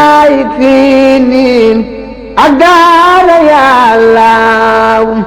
فيني أقدر يا الله.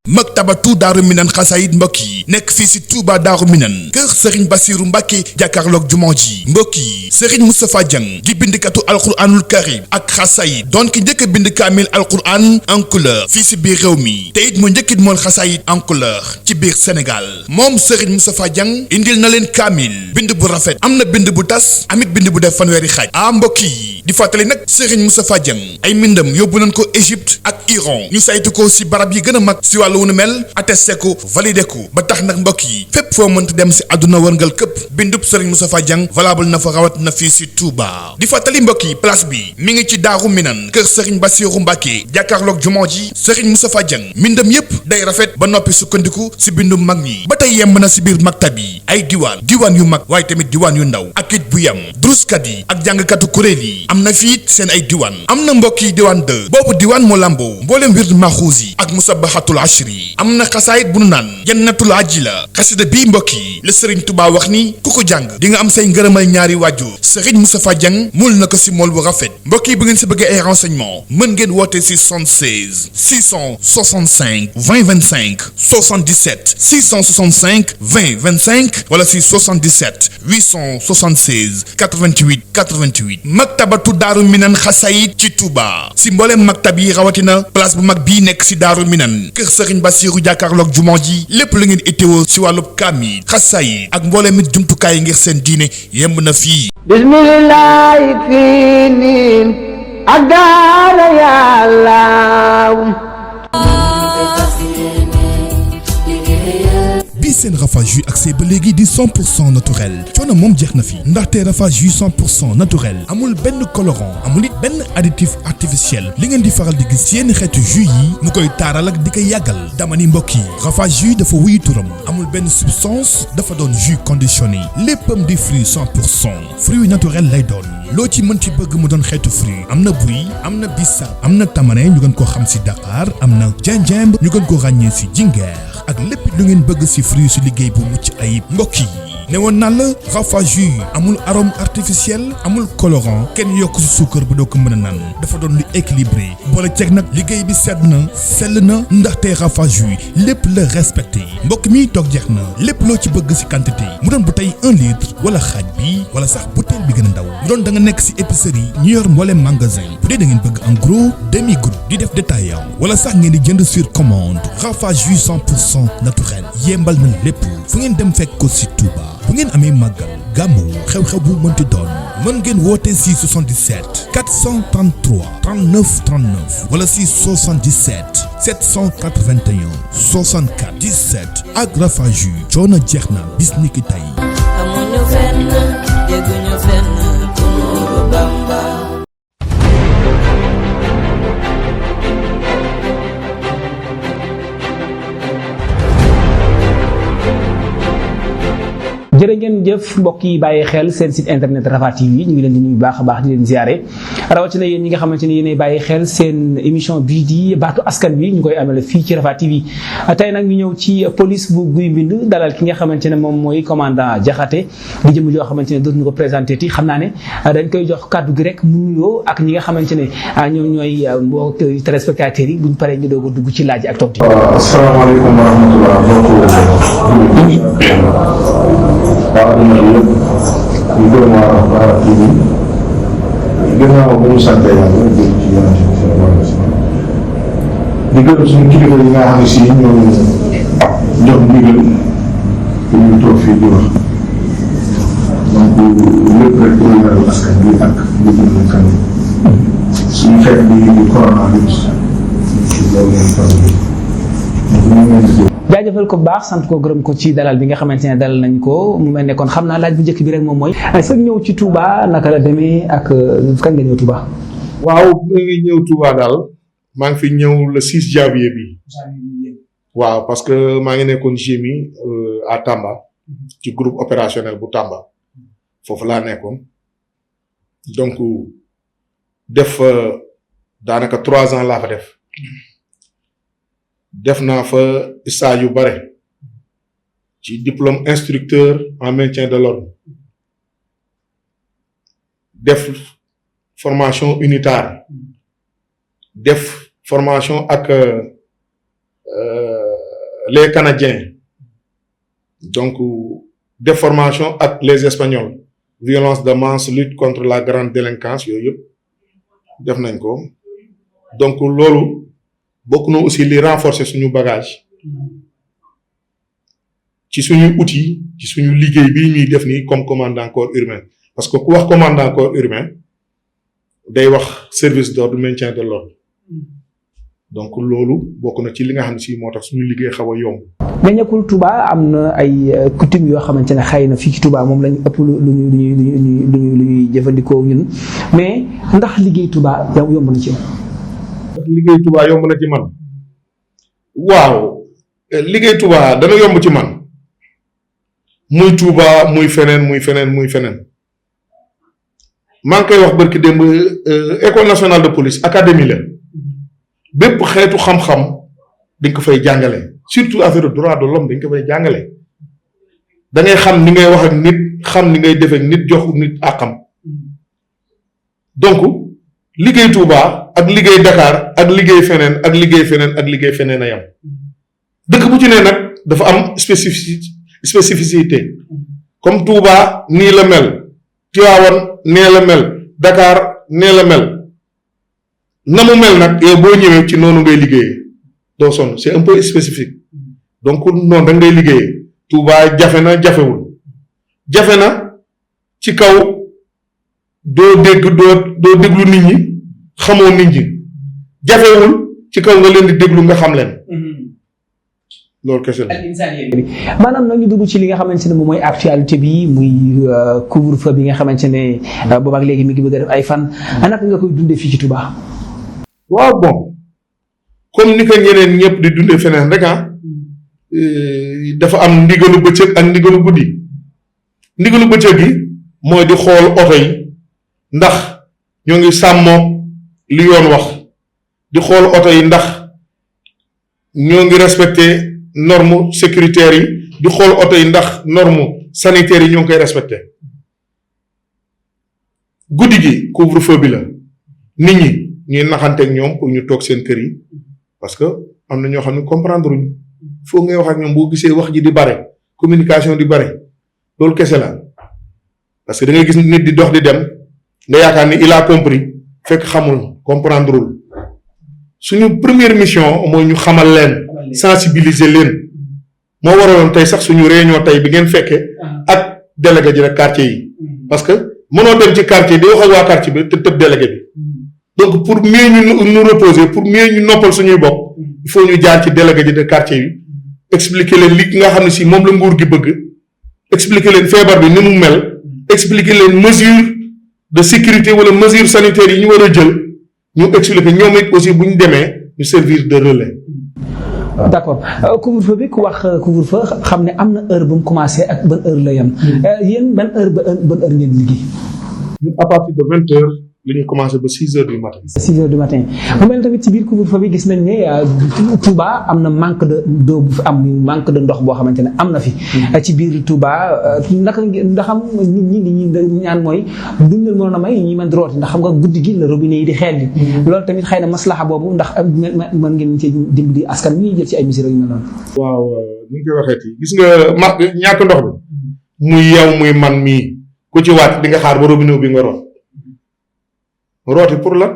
maktabatu daaru minan xasaayid mbokk yi nekk fii si Touba daaru minan kër Serigne Bassirou Mbacke jàkkaarloog jumaa ji mbokk yi Serigne Moustapha Dieng di bindkatu alquranul karim ak xasaayid doon ki njëkk a bind kaamil alquran en couleur fii si biir réew mi te it mu njëkkit mool xasaayid en couleur ci biir Sénégal moom Serigne Moustapha Dieng indil na leen kaamil bind bu rafet am na bind bu tas amit bind bu def fanweeri xaaj mbokk yi di fàttali nag Serigne Moustapha Dieng ay mbindam yóbbu nañ ko Égypte ak Iran ñu saytu ko si barab yi gën a mag si wàllu wu nu mel attesté ko validé ko ba tax nag mbokk yi fépp foo mënta dem si àdduna wërngal këpp bindub Serigne Moustapha Dieng valable na fa rawat na fii si Touba di fàttali mbokk yi place bi mi ngi ci Daaru Minan kër Serigne Bassirou Mbacke jàkkaarloog jumaa ji Serigne Moustapha Dieng mbindam yépp day rafet ba noppi sukkandiku si bindum mag ñi ba tey yemb na si biir maktab yi ay diwaan yu mag waaye tamit diwaan yu ndaw ak it bu yem druskat yi ak jàngkatu kuréel yi am na fiit seen ay diwaan am na mbokk yi diwaan 2 boobu diwaan moo lamboo mboolem wird maxuus yi ak musabahatul ashri am na xasaayit bu nu naan jannatul ajila xasida bii mbokk yi la Serigne Touba wax ni ku ko jàng di nga am say ngërëmal ñaari waajur Serigne Moustapha Dieng mul na ko si mool bu rafet mbokk yi bu ngeen si bëggee ay renseignement mën ngeen woote si 76 665 20 25 77 665 20 25 wala si 77 876 88 88 maktabatu daaru minan xasaayit ci Touba si mboolem maktab yi rawatina place bu mag bii nekk si daaru minan kër Serigne Bassirou jàkkaarloog jumaa ji lépp lu ngeen itteewoo si wàllub kaamil xasaayit ak mboolem it jumtukaay yi ngir seen diine yemb na fii. bismillahi fini adara ya Allah. bi seen Rafah jus ak see ba léegi di 100% naturel coono moom jeex na fi ndaxte Rafah jus 100% naturel amul benn colorant amul it benn additif artificiel li ngeen di faral di gis yenn xeetu jus yi mu koy taaral ak di koy yàggal dama ni mbokk yi Rafah jus dafa wuyu turam amul benn substance dafa doon jus conditionné léppam di fruit 100% fruit naturel lay doon loo ci mën ci bëgg mu doon xeetu fruit am na buy am na bissap am na tamarin ñu gën koo xam si Dakar am na gingembre ñu gën koo ràññee si jingeer ak lépp lu ngeen bëgg si fruit si liggéey bu mucc ayib mbokk yi ne woon naa la Rafah jus amul arôme artificiel amul colorant kenn yokk si suukar bu doo ko mën a naan dafa doon lu équilibré boole ceeg nag liggéey bi sedd na sell na ndaxte Rafah jus lépp la respecté mbokk mi toog jeex na lépp loo ci bëgg si quantité mu doon bouteille 1 litre wala xaaj bi wala sax bouteille bi gën a ndaw mu doon da nga nekk si épicerie ñu yor mboolem magasin bu dee da ngeen bëgg en gros demi goutte di def détaillant wala sax ngeen di jënd sur commande Rafah jus 100% naturel yembal na lépp fu ngeen dem fekk ko si Touba. bu ngeen amee màggal gàmmu xew-xew bu mënti doon mën ngeen woote si 77 433 39 39 wala si 77 781 64 17 ak Rafah jus coono jeex na bis ni ki tey. amuñu fenn dégguñu fenn ku nuuru Bamba. jërë ngeen jëf mbokk yi bàyyi xel seen site internet Rafah TV ñu ngi leen di nuyu baax a baax di leen ziare rawatina yéen ñi nga xamante ni yéenay bàyyi xel seen émission bii di baatu askan bi ñu koy amale fii ci Rafah TV tey nag ñu ñëw ci police bu Guy Mbind dalal ki nga xamante ne moom mooy commandant Diakhaté di jëm joo xamante ne dootuñu ko présenté ti xam naa ne dañ koy jox kàddu gi rek mu nuyoo ak ñi nga xamante ne ñoom ñooy mbokk téléspectateurs yi buñ paree ñu doog a dugg ci laaj ak tontu. asalaamaaleykum wa rahmatulah waaw adduna bi yëpp ñu gërëm waa Rafah TV gannaaw ba ñu sant yàlla jëm ci yonent bi sallallahu alayhi wa sallam di gërëm suñu kilifa yi nga xam ne si ñoo jox ndigal pour ñu toog fii di wax donc lépp rek pour leeral askan bi ak lu jëm kan suñu xeex bi di coronavirus loolu ngeen faral di ñu ngi jaajëfal ko bu baax sant ko gërëm ko ci dalal bi nga xamante ne dalal nañ ko mu mel ne kon xam naa laaj bu njëkk bi rek moom mooy sëg ñëw ci Touba naka la demee ak kañ nga ñëw Touba. waaw maa ngi ñëw Touba daal maa ngi fi ñëw le 6 janvier bi waaw parce que maa ngi nekkoon GMI à Tamba ci groupe opérationnel bu Tamba foofu laa nekkoon donc def daanaka 3 ans laa fa def naa fa stage yu bare ci diplôme instructeur en maintien de l'ordre def formation unitaire def formation ak les Canadiens donc def formation ak les Espagnols violence de masse lutte contre la grande délinquance yooyu yëpp def nañ ko donc loolu bokk na aussi li renforcer suñu bagage ci suñu outil ci suñu liggéey bii ñuy def nii comme commandant corps urbain parce que ku wax commandant corps urbain day wax service d'ordre maintien de l'ordre donc loolu bokk na ci li nga xam ne si moo tax suñu liggéey xaw a yomb. mais ñàkkul Touba am na ay coutume yoo xamante ne xëy na fii ci Touba moom lañ ëpp lu ñuy jëfandikoo ñun mais ndax liggéey Touba yomb na ci yow. liggéey Touba yomb na ci man waaw liggéey Touba dana yomb ci man muy Touba muy feneen maa ngi koy wax barki démb école nationale de police académie la bépp xeetu xam-xam dañ ko fay jàngale surtout affaire droit de l'homme dañ ko fay jàngale da ngay xam ni ngay wax ak nit xam ni ngay def ak nit jox nit àqam donc liggéey Touba ak liggéey Dakar ak liggéey feneen a yam dëkk bu ci ne nag dafa am spécificité comme Touba nii la mel Tivaouane nee la mel Dakar nee la mel na mu mel nag yow boo ñëwee ci noonu ngay liggéeyee doo sonn c'est un peu spécifique donc noonu da ngay liggéeyee Touba jafe na jafe na ci kaw doo déglu nit ñi xamoo nit ñi jafewul ci kaw nga leen di déglu nga xam leen loolu kese la. maanaam nag ñu dugg ci li nga xamante ne moom mooy actualité bi muy couvre-feu bi nga xamante ne boobaak léegi mi ngi bëgg a def ay fan naka nga koy dundee fii ci Touba. waaw bon comme ni ko ñeneen ñëpp di dundee feneen rek dafa am ndigalu bëccëg ak ndigalu guddi ndigalu bëccëg gi mooy di xool oto yi ndax ñoo ngi sàmmoo li yoon wax di xool oto yi ndax ñoo ngi respecté norme sécuritaire yi di xool oto yi ndax norme sanitaire yi ñoo ngi koy respecté guddi gi couvre-feu bi la nit ñi ñuy naxanteeg ñoom pour ñu toog seen kër yi parce que am na ñoo xam ne comprendre uñu foo ngay wax ak ñoom boo gisee wax ji di bare communication di bare loolu kese la parce que da ngay gis nit di dox di dem nga yaakaar ni il a compris fekk xamul comprendrewul suñu première mission mooy ñu xamal leen sensibiliser leen moo waraloon tey sax suñu réunion tey bi ngeen fekkee ak délégué ji rek quartier yi parce que mënoo dem ci quartier di wax ak waa quartier bi te tëb délégué bi donc pour mieux ñu reposer pour mieux ñu noppal suñuy bopp il faut ñu jaar ci délégué ji de quartier yi expliquer leen li nga xam ne si moom la nguur gi bëgg expliquer leen feebar bi ni mu mel expliquer leen mesure de sécurité wala mesure sanitaire yi ñu war a jël ñu expliquer ñoom it aussi bu ñu demee ñu servir de relais. d'accord couvre-feu bi ku wax couvre-feu xam ne am na heure bu mu commencé ak ban heure la yem. yéen ban heure ngeen liggéey. ñun à partir de 20h la ñuy commencé ba 6h du matin. 6h du matin mu mel tamit ci biir couvre-feu bi gis nañ ne Touba am na manque de d'eau bu fi am manque de ndox boo xamante ne am na fi. ci biir Touba naka ndax xam nit ñi ñaan mooy duñ leen mënoon a may ñi mën di rooti ndax xam nga guddi gi la robinet yi di xeel di. loolu tamit xëy na maslaxa boobu ndax mën ngeen ci dimbali askan wi jël ci ay mesures yu mel noonu. waaw ni ñu koy waxeeti gis nga ñàkk ndox bi muy yow muy man mii ku ci waat di nga xaar ba robinet bi nga root. rooti pour la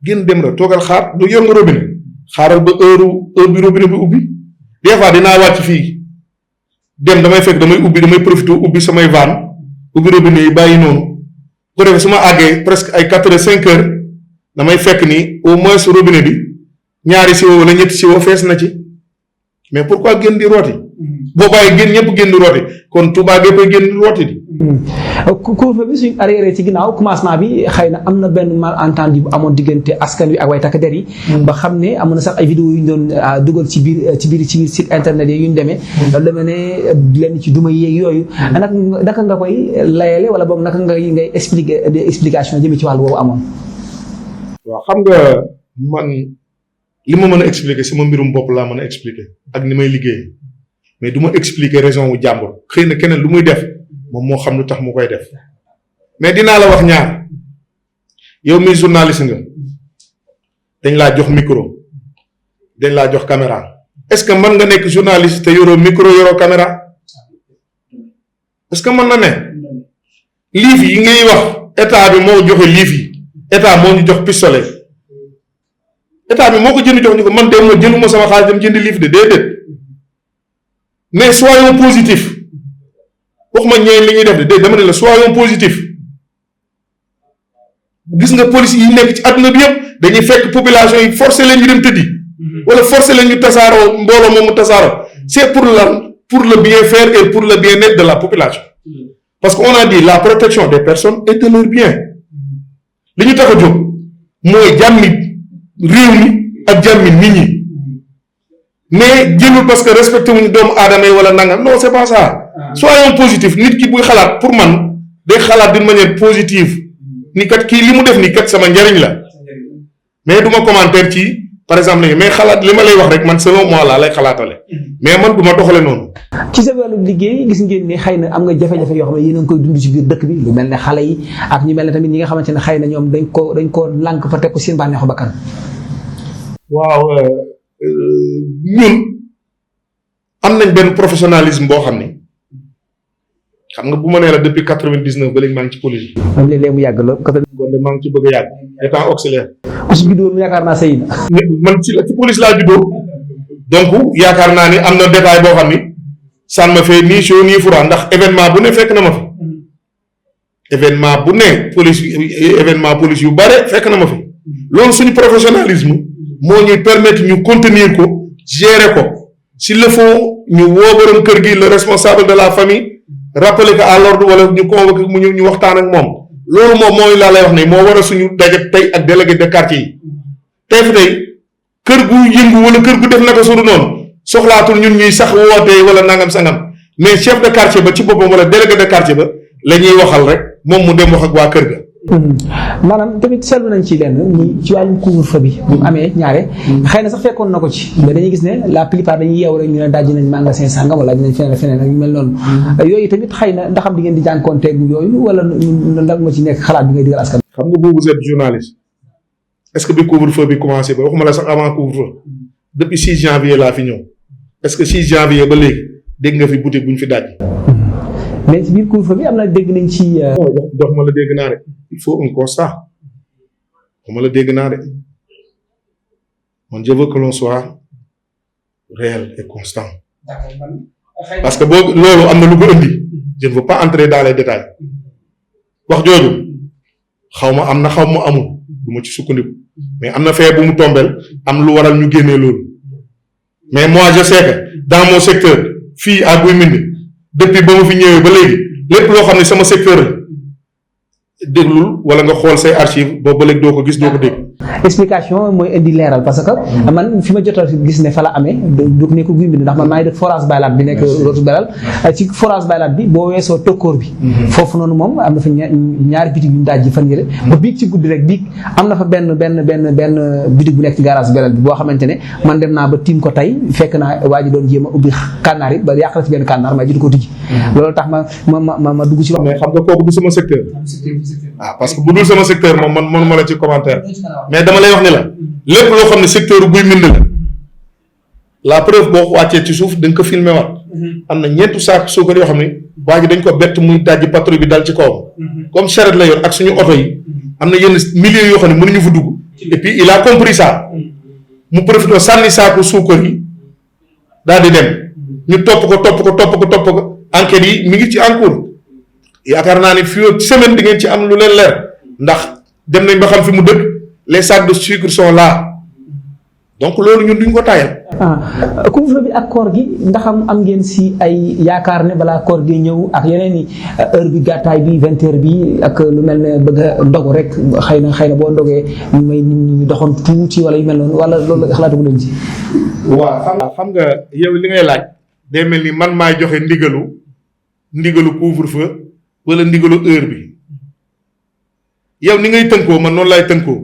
génn dem la toogal xaar du yor nga robinet xaaral ba heure bi robinet bi ubbi des fois dinaa wàcc fii dem damay fekk damay profité ubbi samay van ubbi robinet yi bàyyi noonu ko defee su ma àggee presque ay 4h 5h damay fekk ni au moins robinet bi ñaari siwo wala ñetti siwo fees na ci mais pourquoi génn di rooti boo bàyyi génn ñëpp génn di rooti kon Touba gépp génn di rooti di couvre-feu bi suñ arrière ci ginnaaw commencement bi xëy na am na benn malentendu bu amoon diggante askan wi ak way takk der yi ba xam ne amoon na sax ay vidéo yu ñu doon dugal ci biir site internet yi yu ñu demee lu mel ne lenn ci duma yeeg yooyu naka nga koy layale wala boog naka ngay expliquer des explications jëmee ci wàllu boobu amoon. waaw xam nga man li ma mën a expliquer sama mbirum bopp laa mën a expliquer ak ni may liggéey mais du ma expliquer raison wu jàmbur xëy na keneen lu muy def moom moo xam lu tax mu koy def mais dinaa la wax ñaar yow mi journaliste nga dañ laa jox micro dañ laa jox caméra est-ce que mën nga nekk journaliste te yoroo micro yoroo caméra est-ce que mën na ne liif yi ngay wax état bi moo joxe liif yi état moo ñu jox pistolet état bi moo ko jënd jox ñu ko man de ma jëluma sama xaalis dem jënd liif de déedéet mais soyons positifs waxuma ñeen li ñuy def de déedéet dama ne la soyons positifs gis nga police yi nekk ci àdduna bi yëpp dañuy fekk population yi forcé leen ñu dem tëddi wala forcé leen ñu tasaaroo mbooloo moomu tasaaroo c'est pour le bien-faire et pour le bien-être de la population parce que on a dit la protection des personnes et de leurs biens li ñu tax a jóg mooy jàmmi réew mi ak jàmmi nit ñi mais jëlul parce que respecté wuñu doomu aadama yi wala nangam non c'est pas ça soyons positifs nit ki buy xalaat pour man day xalaat d'une manière positive ni kat kii li mu def ni kat sama njariñ la mais du ma commentaire ci par exemple mais xalaat li ma lay wax rek man selon moi laa lay xalaatale mais man du ma doxale noonu. ci sa wàllu liggéey gis ngeen ni xëy na am nga jafe-jafe yoo xam ne yéen a ngi koy dund ci biir dëkk bi lu mel ne xale yi ak ñu mel ne tamit ñi nga xamante ne xëy na ñoom dañ ko lànk fa teg ko seen bànneexu bakkan. waaw ñun am nañ benn professionnalisme boo xam ni xam nga bu ma nee la depuis 99 ba léegi maa ngi ci police bi. moom léeg-léeg mu yàgg lool. kon de maa ngi ci bëgg a yàgg étant auxiliaire. ku si juddoo yaakaar naa sëy na. man ci police laa juddoo donc yaakaar naa ni am na détail boo xam ni ça ne me fait ni chaud ni froid ndax événement bu ne fekk na ma fi événement bu ne police yu bare fekk na ma fi loolu suñu professionnalisme moo ñuy permettre ñu contenir ko gérer ko s'il le faut ñu woo borom kër gi le responsable de la famille rappeler que à l'ordre wala ñu convoqué mu ñu waxtaan ak moom loolu moom mooy laa lay wax ne moo war a suñu daje tey ak délégué de quartier yi tey fi tey kër gu yëngu wala kër gu def naka sudu noonu soxlaatul ñun ñuy sax wootee wala nangam sangam mais chef de quartier ba ci boppam wala délégué de quartier ba la ñuy waxal rek moom mu dem wax ak waa kër ga. maanaam tamit seetlu nañ ci lenn muy ci wàllum couvre-feu bi bu mu amee ñaare xëy na sax fekkoon na ko ci mais dañuy gis ne la plupart dañuy yeewu rek ñu ne dajji nañ magasin sàngam wala dinañ feneen ak yu mel noonu yooyu tamit xëy na ndax am di ngeen di jànkoonteeg yooyu wala ndax ma ci nekk xalaat bi ngay digal askan. xam nga vous êtes journaliste est-ce que bi couvre-feu bi commencé ba waxuma la sax avant couvre-feu depuis 6 janvier laa fi ñëw est-ce que 6 janvier ba léegi dégg nga fi boutique bu ñu fi dajji. mais ci biir couvre-feu bi am na dégg nañ ci. jox ma la dégg naa de il faut un constat ma la dégg naa de man je veux que l'on soit réel et constant parce que boo loolu am na lu ko indi je ne veux pas entrer dans les détails wax jooju xaw ma am na xaw ma amul du ma ci sukkandiku mais am na fee bu mu tombeel am lu waral ñu génnee loolu mais moi je sais que dans mon secteur fii à Guy Mbind depuis ba ma fi ñëwee ba léegi lépp loo xam ne sama secteur la déglul wala nga xool say archive boobu ba léegi doo ko gis doo ko dégg. explication mooy indi leeral parce que man fi ma jot a gis ne fa la amee du nekk Guy Mbind ndax man maa ngi def forage Baylaat bi nekk Rotu Belal ci forage Baylaat bi boo weesoo tokkoor bi foofu noonu moom am na fa ñaari bitig yu ñu daaj ji fan yële ba biig ci guddi rek biig am na fa benn bitig bu nekk ci garage Belal bi boo xamante ne man dem naa ba tiim ko tey fekk naa waa ji doon jéem a ubbi kànnaar yi ba yàq la ci benn kànnaar mais jotu ko tijji loolu tax ma dugg ci wax. mais xam nga kooku du sama secteur parce que bu dul sama secteur moom man mënuma la ci commentaire mais dama lay wax ni la lépp loo xam ne secteur Guy Mbind la preuve boo wàccee ci suuf dañ ko filmé waat am na ñeenti saako suukar yoo xam ne waa ji dañ ko bett muy dajji patrouille bi dal ci kawam comme charrette la yor ak suñu oto yi am na yenn milieux yoo xam ne mënuñu fa dugg et puis il a compris ça mu profité sànni saako suukar yi daal di dem ñu topp ko enquête yi mi ngi ci en cours yaakaar naa ne fii semaine di ngeen ci am lu leen leer ndax dem nañ ba xam fi mu dëkk les sacs de sucre sont là donc loolu ñun duñ ko taayal. couvre-feu bi ak koor gi ndax am ngeen si ay yaakaar ne balaa koor gi ñëw ak yeneen i heure bi gàttaay bi 20h bi ak lu mel ne bëgg a ndogu rek xëy na boo ndogee ñu may nit ñi doxoon tuuti wala yu mel noonu wala loolu xalaatu leen ci. waaw xam nga yow li ngay laaj day mel ni man maay joxe ndigalu couvre-feu wala ndigalu heure bi yow ni ngay tënkoo man noonu laay tënkoo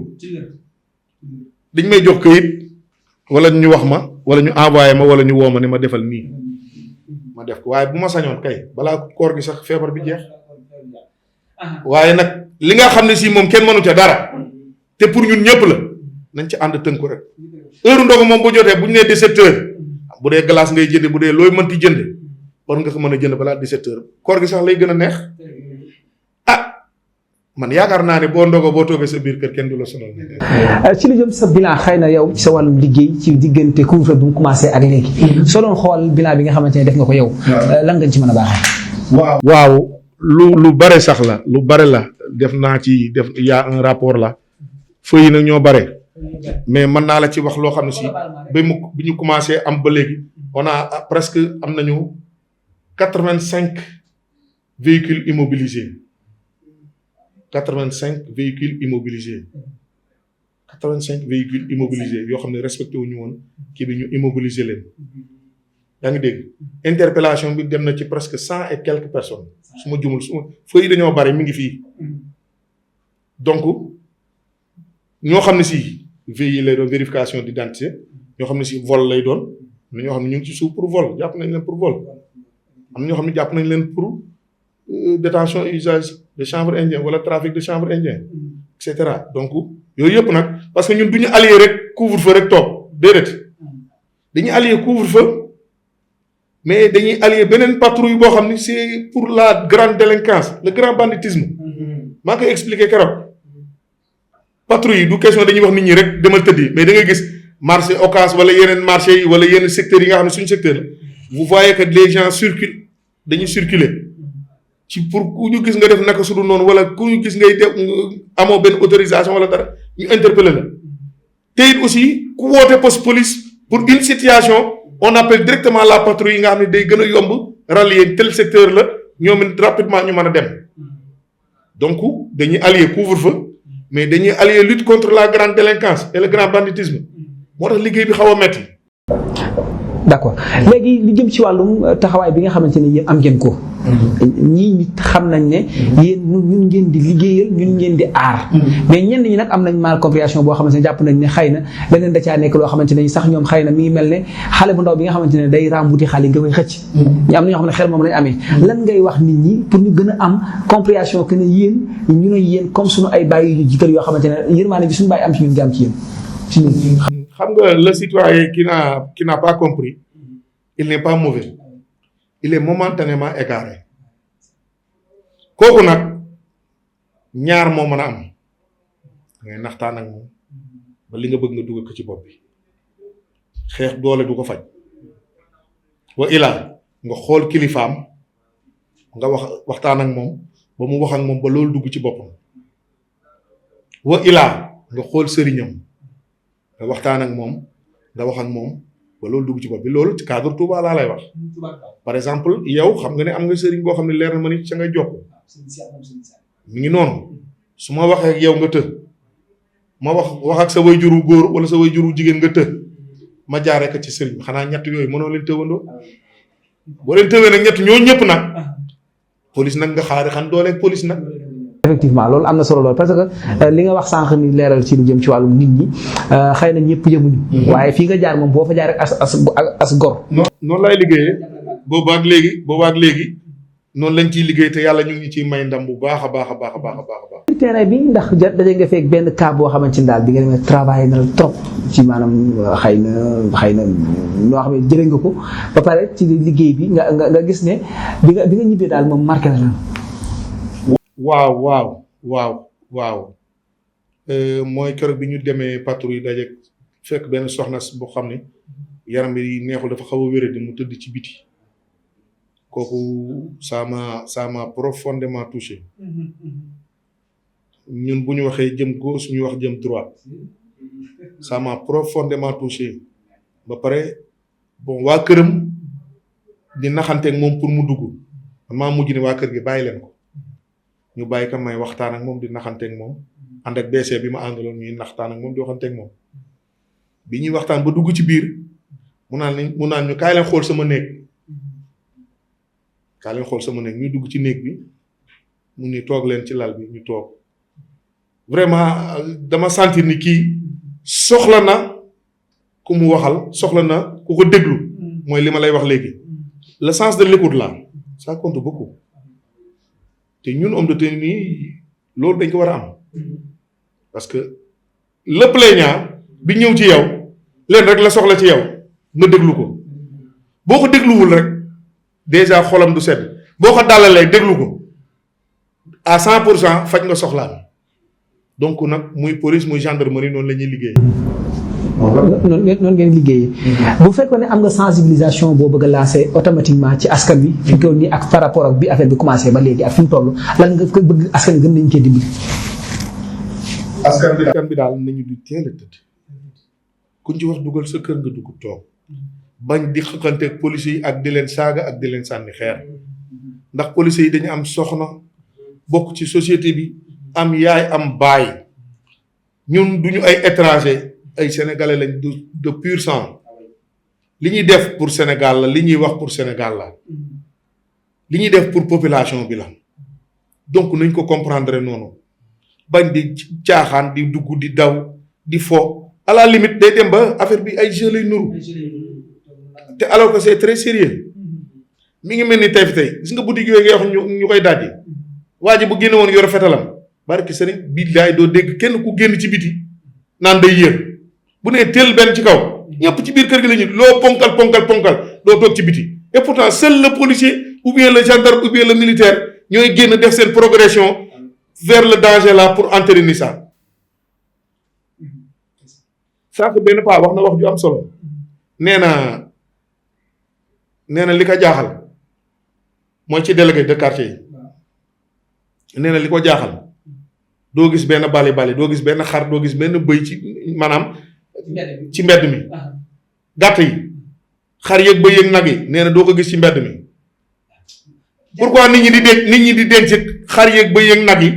dañ may jox këyit wala ñu wax ma wala ñu envoyé ma wala ñu woo ma ne ma defal nii ma def ko waaye bu ma sañoon kay balaa koor gi sax feebar bi jeex waaye nag li nga xam ne si moom kenn mënu ca dara te pour ñun ñëpp la nañ ci ànd tënku rek heure ndogu moom bu jotee bu ñu nee 17 heures bu dee glace ngay jënd bu dee looy mënti jënd war nga ko mën a jënd balaa 17 heures koor gi sax lay gën a neex man yaakaar naa ne boo ndogoo boo toogee sa biir kër kenn du la sonal. ci lu jëm sa bilan xëy na yow ci sa wàllum liggéey ci diggante couvre-feu bi mu commencé ak léegi. soo doon xool bilan bi nga xamante ne def nga ko yow. lan nga ci mën a baaxee. waaw lu bare sax la lu bare la def naa ci def y a un rapport la feuilles yi nag ñoo bare mais mën naa la ci wax loo xam ne si ba mu bi ñu commencé am ba léegi on a presque am nañu 85 véhicules immobilisés. 85 véhicules immobilisés 85 véhicules immobilisés yoo xam ne respecté wuñu woon kii bi ñu immobiliser leen yaa ngi dégg interpellation bi dem na ci presque 100 et quelques personnes su ma jumul su ma feuilles yi dañoo bari mi ngi fii donc ñoo xam ne si veille lay doon vérification d'identité ñoo xam ne si vol lay doon am na ñoo xam ne ñu ngi ci suuf pour vol jàpp nañ leen pour vol am na ñoo xam ne jàpp nañ leen pour détention et usage de chanvre indien wala trafic de chanvre indien et cetera donc yooyu yëpp nag parce que ñun du ñu allier rek couvre-feu rek toog déedéet dañuy allier couvre-feu mais dañuy allier beneen patrouille boo xam ni c'est pour la grande délinquance le grand banditisme maa ngi koy expliquer keroog patrouille yi du question dañuy wax nit ñi rek demal tëddi mais da ngay gis marché Ocass wala yeneen marché yi wala yeneen secteurs yi nga xam ne suñu secteur la vous voyez que les gens circulent dañuy circuler ci pour ku ñu gis nga def naka su dul noonu wala ku ñu gis ngay def amoo benn autorisation wala dara ñu interpeller la te it aussi ku woote poste police pour une situation on appelle directement la patrouille yi nga xam ne day gën a yomb rallier tel secteur la ñoom it rapidement ñu mën a dem donc dañuy allier couvre-feu mais dañuy allier lutte contre la grande délinquance et le grand banditisme moo tax liggéey bi xaw a metti. d'accord léegi li jëm ci wàllum taxawaay bi nga xamante ne yéen am ngeen ko. ñii nit xam nañ ne yéen ñun ngeen di liggéeyal ñun ngeen di aar. mais ñenn ñi nag am nañ mal compréhension boo xamante ne jàpp nañ ne xëy na leneen da caa nekk loo xamante ne sax ñoom xëy na mi ngi mel ne xale bu ndaw bi nga xamante ne day ràmbuti xale nga koy xëcc. ñu am na ñoo xam ne xel moom lañ amee. lan ngay wax nit ñi pour ñu gën a am compréhension que ne yéen ñu ne yéen comme suñu ay bàyyi yu jiital yoo xamante ne yërmaane bi suñu bàyyi am ci ñun di am ci yéen. xam nga le citoyen qui n'a pas compris il n'est pas mauvais il est momentanément égaré kooku nag ñaar moo mën a am ngay naxtaan ak moom ba li nga bëgg nga dugal ko ci bopp bi xeex doole du ko faj wa ilaa nga xool kilifaam nga waxtaan ak moom ba mu wax ak moom ba loolu dugg ci boppam wa ilaa nga xool sëriñam nga waxtaan ak moom nga wax ak moom ba loolu dugg ci bopp bi loolu ci cadre Touba laa lay wax par exemple yow xam nga ne am nga sëriñ boo xam ne leer na ma ni sa nga jokk mi ngi noonu su ma waxee ak yow nga të ma wax ak sa way juru góor wala sa way juru jigéen nga të ma jaaree ko ci sëriñ bi xanaa ñett yooyu mënoo leen tëwandoo boo leen tëwee nag ñett ñoo ñëpp nag police nag nga xaari xam dooleeg police nag. effectivement loolu am na solo lool parce que li nga wax sànq ni leeral ci lu jëm ci wàllum nit ñi xëy na ñëpp yemuñu. waaye fii nga jaar moom boo fa jaar rek as gor. noonu laay liggéeyee boobaag léegi noonu lañ ciy liggéey te yàlla ñu ngi ciy may ndam bu baax a baax a baax a baax a baax. ci terrain bi ndax daje nga fekk benn cas boo xamante ni daal bi nga demee travail na trop ci maanaam xëy na noo xam ne jëlee nga ko ba pare ci liggéey bi nga gis ne bi nga ñibbee daal moom marqué na la. waaw mooy keroog bi ñu demee patrouille daje fekk benn soxna boo xam ne yaram bi neexul dafa xaw a wéradi mu tëdd ci biti kooku ça m'a profondément touché ñun bu ñu waxee jëm gauche ñu wax jëm droite ça m'a profondément touché ba pare bon waa këram di naxanteeg moom pour mu dugg man maa mujj ne waa kër gi bàyyi leen ko ñu bàyyi ko may waxtaan ak moom di naxanteeg moom ànd ak BC bi ma àndaloon ñuy naxtaan ak moom di waxanteeg moom bi ñuy waxtaan ba dugg ci biir mu naan ñu kaay leen xool sama néeg ñuy dugg ci néeg bi mu ni toog leen ci lal bi ñu toog vraiment dama sentir ni kii soxla na ku mu waxal soxla na ku ko déglu mooy li ma lay wax léegi le sens de l'écoute là ça compte beaucoup te ñun homme de tenue nii loolu dañ ko war a am parce que le plaignant bi ñëw ci yow leen rek la soxla ci yow nga déglu ko boo ko dégluwul rek déjà xolam du sedd boo ko dàllalee déglu ko à 100% faj nga soxlaan donc nag muy police muy gendarmerie noonu la ñuy liggéey. noonu ngeen liggéeyee. bu fekkoon ne am nga sensibilisation boo bëgg a lancer automatiquement ci askan wi fi mu toll nii ak par rapport ak bi affaire bi commencé ba léegi ak fi mu toll lan nga bëgg askan wi gën nañu cee dimbali. askan bi daal nañu di teel a tëdd kuñ ci wax dugal sa kër nga dugg toog bañ di xëkkanteeg police yi ak di leen saaga ak di leen sànni xeer ndax police yi dañu am soxna bokk ci société bi am yaay am baay ñun duñu ay étranger ay sénégalais lañ de pur sang li ñuy def pour Sénégal la li ñuy wax pour Sénégal la li ñuy def pour population bi la donc nañ ko comprendre noonu bañ di caaxaan di dugg di daw di fo à la limite day dem ba affaire bi ay jeu lay nuru te alors que c'est très sérieux mi ngi mel ni tey fi tey gis nga boutique yooyu ngay wax ñu koy dajji waa ji bu génne woon yor fetalam barki sëriñ billaay doo dégg kenn ku génn ci biti naan day yéer bu nee teel benn ci kaw ñëpp ci biir kër gi la ñu loo ponkal doo toog ci biti et pourtant seul le policier ou bien le gendarme ou bien le militaire ñooy génn def seen progression vers le danger là pour entériner ça sànq benn paa wax na wax ju am solo nee na li ko jaaxal mooy ci délégué de quartier yi nee na li ko jaaxal doo gis benn bali doo gis benn xar doo gis benn bëy ci maanaam ci mbedd mi gàtt yi xar yeeg bëy yeeg nag yi nee na doo ko gis ci mbedd mi pourquoi nit ñi di denc xar yeeg bëy yeeg nag yi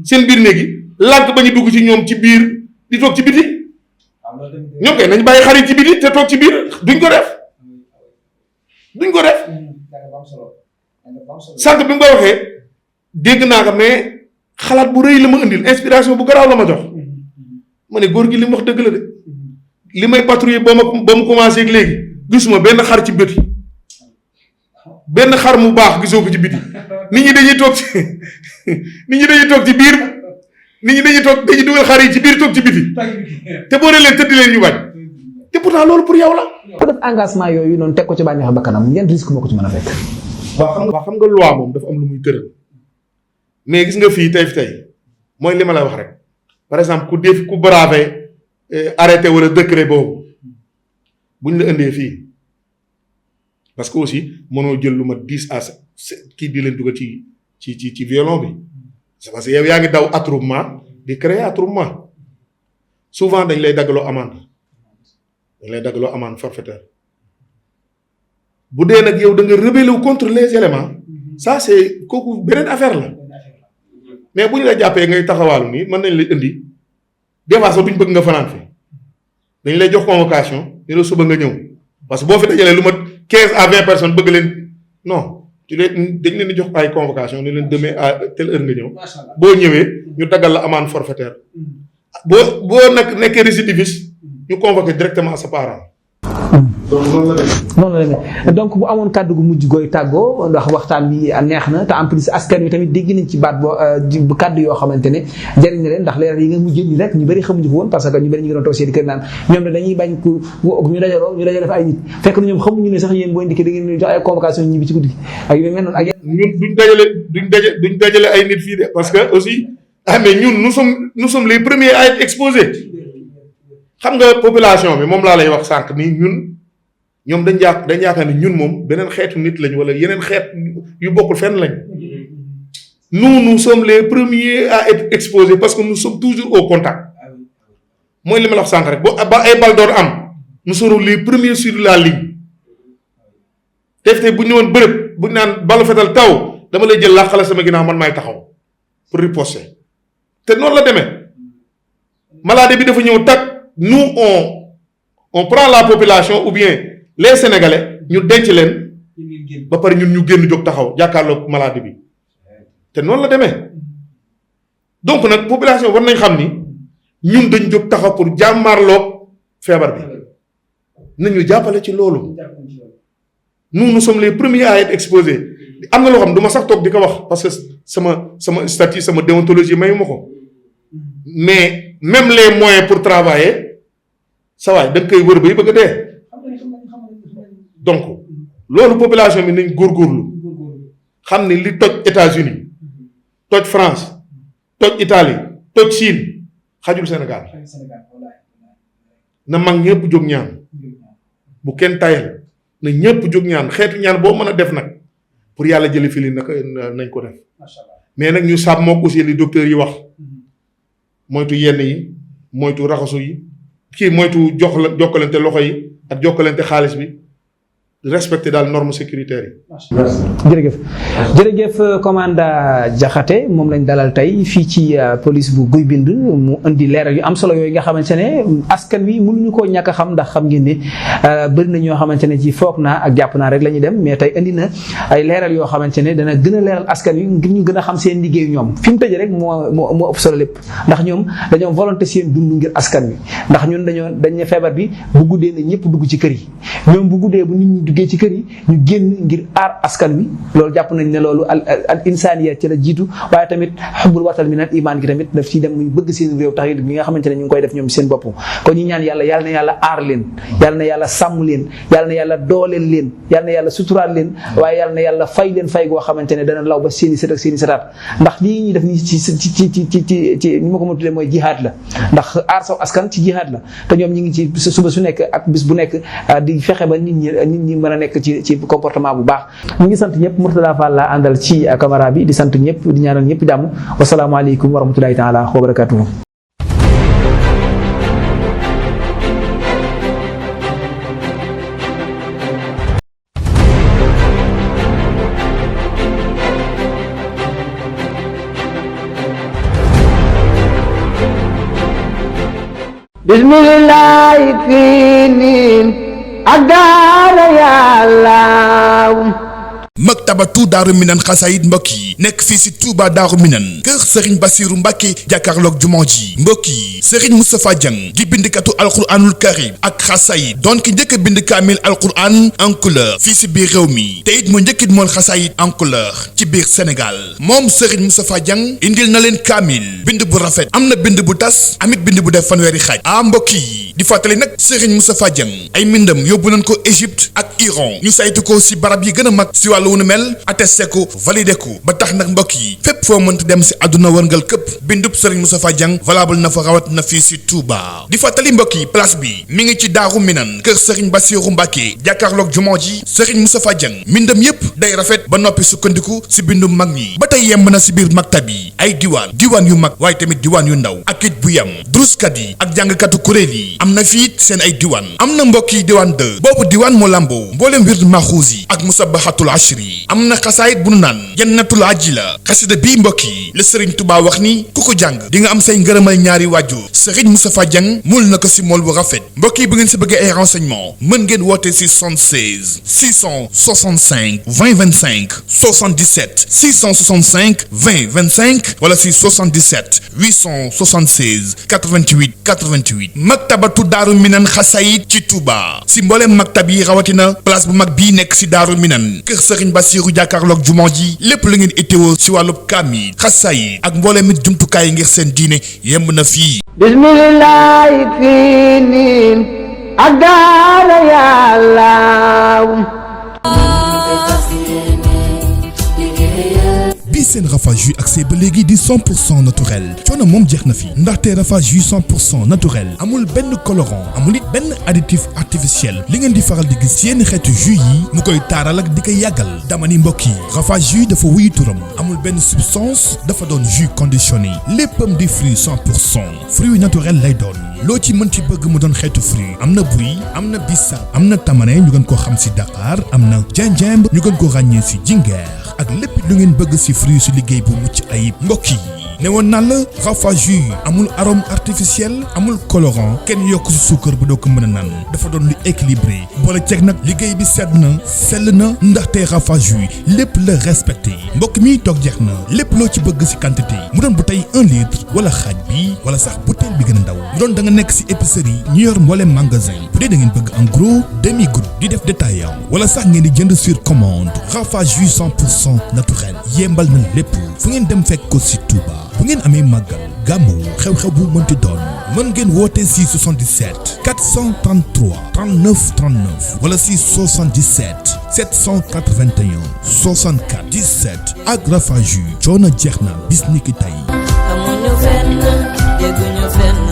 seen biir néeg yi lànk ba ñu dugg ci ñoom ci biir di toog ci biti ñoom kay nañ bàyyi xar yi ci biti te toog ci biir duñ ko def sànq bi mu ko waxee dégg naa ko mais xalaat bu rëy la ma indil inspiration bu garaaw la ma jox ma ne góor gi li mu wax dëgg la de li may patrouiller ba mu commencé ak léegi gisuma benn xar ci biti benn xar mu baax gisoo ko ci biti nit ñi dañuy toog ci biir nit ñi dañuy dugal xar yi ci biir toog ci biti te boo leen tëdd leen ñu bañ te pourtant loolu pour yow la. ko def engagement yooyu noonu teg ko ci bànneex bakkanam yan risque moo ko ci mën a fekk. waaw xam nga loi moom dafa am lu muy tëral mais gis nga fii tey mooy li ma la wax rek par exemple ku bravé arrêté wala décret boobu buñ la indee fii parce que aussi mënoo jël lu ma 10 à kii di leen dugal ci violon bi c'est parce que yow yaa ngi daw attroupement di créer attroupement souvent dañ lay daggaloo amende forfaitaire bu dee nag yow da nga rebelle contre les éléments ça c'est kooku beneen affaire la mais bu ñu la jàppee ngay taxawaalu nii mën nañ lay indi des fois sax duñ bëgg nga fanaan fi dañ lay jox convocation ni la suba nga ñëw parce que boo fi dajalee lu mat 15 à 20 personnes bëgg leen non dañ leen di jox ay convocation ni leen demain à telle heure nga ñëw boo ñëwee ñu daggal la amende forfaitaire boo nag nekkee récidiviste ñu convoqué directement sa parent. noonu la demee donc bu amoon kàddu gu mujj gooy tàggoo ndax waxtaan bi neex na te en plus askan wi tamit dégg nañ ci baat boo kàddu yoo xamante ne jëriñ na leen ndax leeral yi nga mujj ni rek ñu bëri xamuñu ko woon parce que ñu bëri ñu ngi doon toog seen kër naan ñoom ne dañuy bañ ku ñu dajale def ay nit fekk na ñoom xamuñu ne sax yéen boo indiqué da ngeen jox ay convocation ñibbi ci guddi ak yu mel noonu ak ñun duñ dajale ay nit fii de parce que aussi mais ñun nous sommes les premiers à être exposés xam nga population bi moom laa lay wax sànq nii ñoom dañ yaakaar ni ñun moom beneen xeetu nit lañ wala yeneen xeet yu bokkul fenn lañ nous sommes les premiers à être exposés parce que nous sommes toujours au contact mooy li ma la wax sànq rek ba ay bal door am nous serons les premiers sur la ligne te bu ñu ñëwoon bërëb bu ñu naan balu fetal taw dama lay jël làqala sama ginnaaw man maay taxaw pour riposter te noonu la demee maladie bi dafa ñëw tag nous on prend la population ou bien les sénégalais ñu denc leen ba pare ñun ñu génn jóg taxaw jàkkaarloog maladie bi te noonu la demee donc nag population war nañ xam ni ñun dañ jóg taxaw pour jàmmaarloog feebar bi nañu jàppale ci loolu nous sommes les premiers à être exposés am na loo xam du ma sax toog di ko wax parce que sama statut sama déontologie mayu ma ko mais même les moyens pour travailler sa waay da nga koy wër bay bëgg a dee. donc loolu population bi nañ góorgóorlu xam ni li toj États-Unis toj France toj Italie toj Chine xajul Sénégal na mag ñëpp jóg ñaan bu kenn tayal na ñëpp jóg ñaan xeetu ñaan boo mën a def nag pour yàlla jële fi li naka nañ ko def mais nag ñu sàmm moo aussi li docteur yi wax moytu yenn yi moytu raxasu yi kii moytu jokkalante loxo yi ak jokkalante xaalis bi respecter daal normes sécuritaires yi. jërëjëf commandant Diakhaté moom lañ dalal tey fii ci police bu Guy Mbind mu indi leeral yu am solo yooyu nga xamante ne askan wi mënuñu koo ñàkk a xam ndax xam ngeen ne bëri na ñoo xamante ne ci foog naa ak jàpp naa rek la ñuy dem mais tey indi na ay leeral yoo xamante ne dana gën a leeral askan wi ngir ñu gën a xam seen liggéeyu ñoom fi mu tëjee rek moo ëpp solo lépp ndax ñoom dañoo volonté seen dund ngir askan wi ndax ñun dañ ne feebar bi bu guddee ne ñëpp dugg ci kër yi ñoom bu guddee bu nit ñi duggee ci kër yi ñu génn ngir aar askan wi loolu jàpp nañ ne loolu al insaniya ci la jiitu waaye tamit xubbul watal min al iman gi tamit daf ci dem muy bëgg seen réew tax bi nga xamante ne ñu ngi koy def ñoom seen bopp kon ñu ñaan yàlla na yàlla aar leen yàlla na yàlla sàmm leen yàlla na yàlla dooleel leen yàlla na yàlla suturaal leen waaye yàlla na yàlla fay leen fay goo xamante ne dana law ba seeni sët ak seeni sëtaat ndax lii ñuy def ni ci ni ma ko mën tuddee mooy jihaad la ndax aar saw askan ci jihaad la te ñoom ñi ngi ci suba su nekk ak bis bu nekk di fexe ba nit ñi mën a nekk ci comportement bu baax. ñu ngi sant ñëpp Mourtada Fall la àndal ci caméra bi di sant ñëpp di ñaanal ñëpp jàmm wasalaamaaleykum wa rahmatulahi taala wa barakatuhu. bismillahi fii niin ak daara yàlla maktabatu daaru minan xasaayid mbokk yi nekk fii si Touba daaru minan kër Serigne Bassirou Mbacké jàkkaarloog jumaa ji mbokk yi Serigne Moustapha Dieng di bindkatu alquranul karim ak xasaayid doon ki njëkk a bind kaamil alquran en couleur fii si biir réew mi te it mu njëkkit mool xasaayid en couleur ci biir Sénégal moom Serigne Moustapha Dieng indil na leen kaamil bind bu rafet am na bind bu tas amit bind bu def fanweeri xaaj mbokk yi di fàttali nag Serigne Moustapha Dieng ay mbindam yóbbu nañ ko Égypte ak Iran ñu saytu ko si barab yi gën a mag si wàllu wu nu mel attesté ko validé ko ba tax nag mbokk yi fépp foo mënta dem si àdduna wërngal këpp bindub Serigne Moustapha Dieng valable na fa rawat na fii si Touba di fàttali mbokk yi place bi mi ngi ci Daaru Minan kër Serigne Bassirou Mbacké jàkkaarloog jumaa ji Serigne Moustapha Dieng mbindam yépp day rafet ba noppi sukkandiku si bindum mag ñi ba tey yemb na si biir maktab yi ay diwaan yu mag waaye tamit diwaan yu ndaw ak it bu yem druskat yi ak jàngkatu kuréel yi am na fiit seen ay diwaan am na mbokk yi diwaan 2 boobu diwaan moo lamboo mbooleem wird maxuus yi ak musabahatul ashri am na xasaayit bu nu naan jannatul ajila xasida bii mbokk yi la Serigne Touba wax ni ku ko jàng di nga am say ngërëmal ñaari waajur Serigne Moustapha Dieng mul na ko si mool bu rafet mbokk yi bu ngeen si bëggee ay renseignement mën ngeen woote si 76 665 20 25 77 665 20 25 wala si 77 876 88 88 maktabatu Daaru Minan xasaayit ci Touba si mbooleem maktab yi rawatina place bu mag bii nekk si Daaru Minan kër Serigne Bassirou jàkkaarloog jumaa ji lépp lu ngeen itteewoo si wàllub kaamil xasaayit ak mbooleem it jumtukaay yi ngir seen diine yemb na fii bismillahi fii niin ak daara yàlla bi seen Rafah jus ak see ba léegi di 100% naturel coono moom jeex na fi ndaxte Rafah jus 100% naturel amul benn colorant amul it benn additif artificiel li ngeen di faral di gis yenn xeetu jus yi mu koy taaral ak di koy yàggal dama ni mbokk yi Rafah jus dafa wuyu turam amul benn substance dafa doon jus conditionné léppam di fruit 100% fruit naturel lay doon loo ci mën ci bëgg mu doon xeetu fruit am na buy am na bissap am na tamane ñu gën koo xam si Dakar am na gingembre ñu gën koo ràññee si jingeer ak lépp lu ngeen bëgg si fruit si liggéey bu mucc ayib mbokk yi ne woon naa la Rafah jus amul arôme artificiel amul colorant kenn yokk si suukar bu doo ko mën a naan dafa doon lu équilibré boole ceeg nag liggéey bi sedd na sell na ndaxte Rafah jus lépp la respecté mbokk mi toog jeex na lépp loo ci bëgg si quantité mu doon bouteille 1 litre wala xaaj bi wala sax bouteille bi gën a ndaw mu doon da nga nekk si épicerie ñu yor mbooleem magasin bu dee da ngeen bëgg en gros demi goutte di def détaillant wala sax ngeen di jënd sur commande Rafah jus 100% naturel yembal na lépp fu ngeen dem fekk ko si Touba bu ngeen amee màggal gàmmu xew-xew bu mënti doon mën ngeen woote si 77 433 39 39 wala si 77 781 64 17 ak Rafah Jus coono jeex na bis ni ki tey. amuñu fenn dégguñu fenn